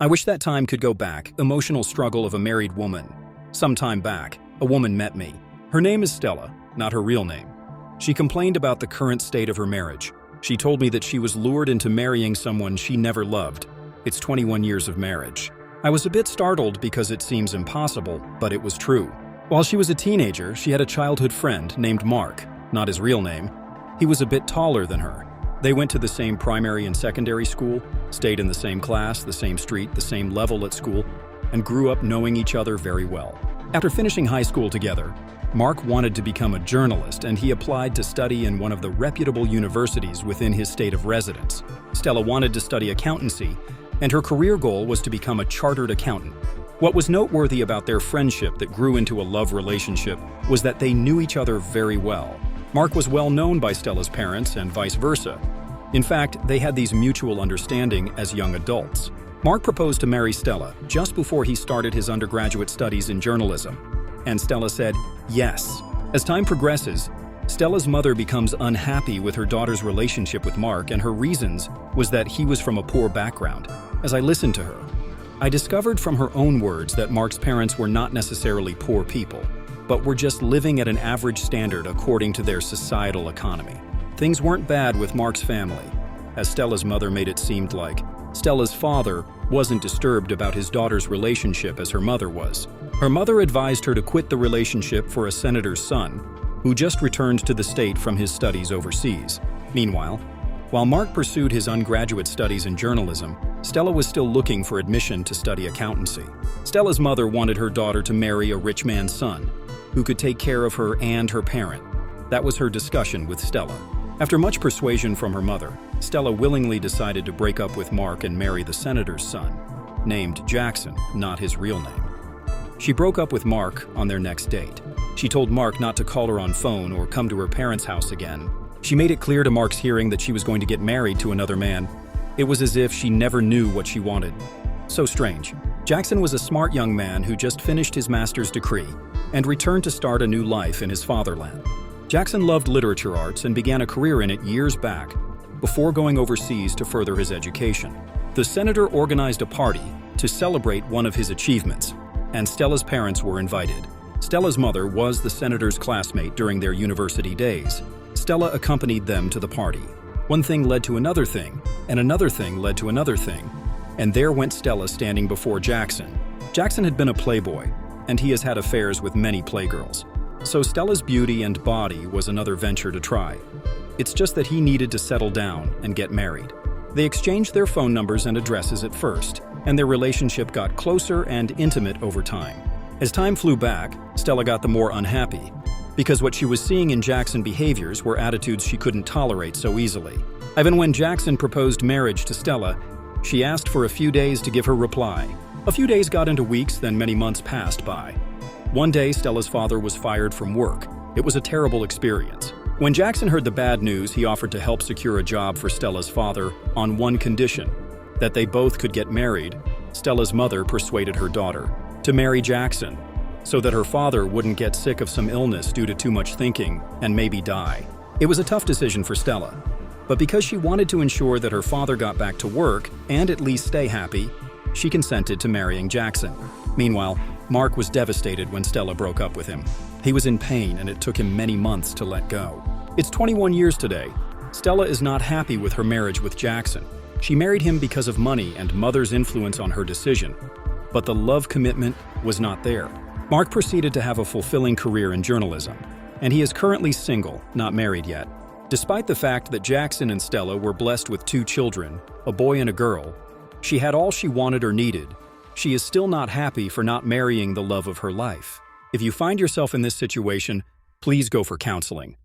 I wish that time could go back. Emotional struggle of a married woman. Some time back, a woman met me. Her name is Stella, not her real name. She complained about the current state of her marriage. She told me that she was lured into marrying someone she never loved. It's 21 years of marriage. I was a bit startled because it seems impossible, but it was true. While she was a teenager, she had a childhood friend named Mark, not his real name. He was a bit taller than her. They went to the same primary and secondary school, stayed in the same class, the same street, the same level at school, and grew up knowing each other very well. After finishing high school together, Mark wanted to become a journalist, and he applied to study in one of the reputable universities within his state of residence. Stella wanted to study accountancy, and her career goal was to become a chartered accountant. What was noteworthy about their friendship that grew into a love relationship was that they knew each other very well. Mark was well known by Stella's parents and vice versa. In fact, they had these mutual understanding as young adults. Mark proposed to marry Stella just before he started his undergraduate studies in journalism, and Stella said yes. As time progresses, Stella's mother becomes unhappy with her daughter's relationship with Mark, and her reasons was that he was from a poor background. As I listened to her, I discovered from her own words that Mark's parents were not necessarily poor people, but were just living at an average standard according to their societal economy. Things weren't bad with Mark's family, as Stella's mother made it seem like. Stella's father wasn't disturbed about his daughter's relationship as her mother was. Her mother advised her to quit the relationship for a senator's son, who just returned to the state from his studies overseas. Meanwhile, while Mark pursued his undergraduate studies in journalism, Stella was still looking for admission to study accountancy. Stella's mother wanted her daughter to marry a rich man's son, who could take care of her and her parent. That was her discussion with Stella. After much persuasion from her mother, Stella willingly decided to break up with Mark and marry the senator's son, named Jackson, not his real name. She broke up with Mark on their next date. She told Mark not to call her on phone or come to her parents' house again. She made it clear to Mark's hearing that she was going to get married to another man. It was as if she never knew what she wanted. So strange. Jackson was a smart young man who just finished his master's degree and returned to start a new life in his fatherland. Jackson loved literature arts and began a career in it years back, before going overseas to further his education. The senator organized a party to celebrate one of his achievements, and Stella's parents were invited. Stella's mother was the senator's classmate during their university days. Stella accompanied them to the party. One thing led to another thing, and another thing led to another thing, and there went Stella standing before Jackson. Jackson had been a playboy, and he has had affairs with many playgirls. So Stella's beauty and body was another venture to try. It's just that he needed to settle down and get married. They exchanged their phone numbers and addresses at first, and their relationship got closer and intimate over time. As time flew back, Stella got the more unhappy, because what she was seeing in Jackson's behaviors were attitudes she couldn't tolerate so easily. Even when Jackson proposed marriage to Stella, she asked for a few days to give her reply. A few days got into weeks, then many months passed by. One day, Stella's father was fired from work. It was a terrible experience. When Jackson heard the bad news, he offered to help secure a job for Stella's father on one condition, that they both could get married. Stella's mother persuaded her daughter to marry Jackson, so that her father wouldn't get sick of some illness due to too much thinking and maybe die. It was a tough decision for Stella, but because she wanted to ensure that her father got back to work and at least stay happy, she consented to marrying Jackson. Meanwhile, Mark was devastated when Stella broke up with him. He was in pain, and it took him many months to let go. It's 21 years today. Stella is not happy with her marriage with Jackson. She married him because of money and mother's influence on her decision, but the love commitment was not there. Mark proceeded to have a fulfilling career in journalism, and he is currently single, not married yet. Despite the fact that Jackson and Stella were blessed with 2 children, a boy and a girl, she had all she wanted or needed. She is still not happy for not marrying the love of her life. If you find yourself in this situation, please go for counseling.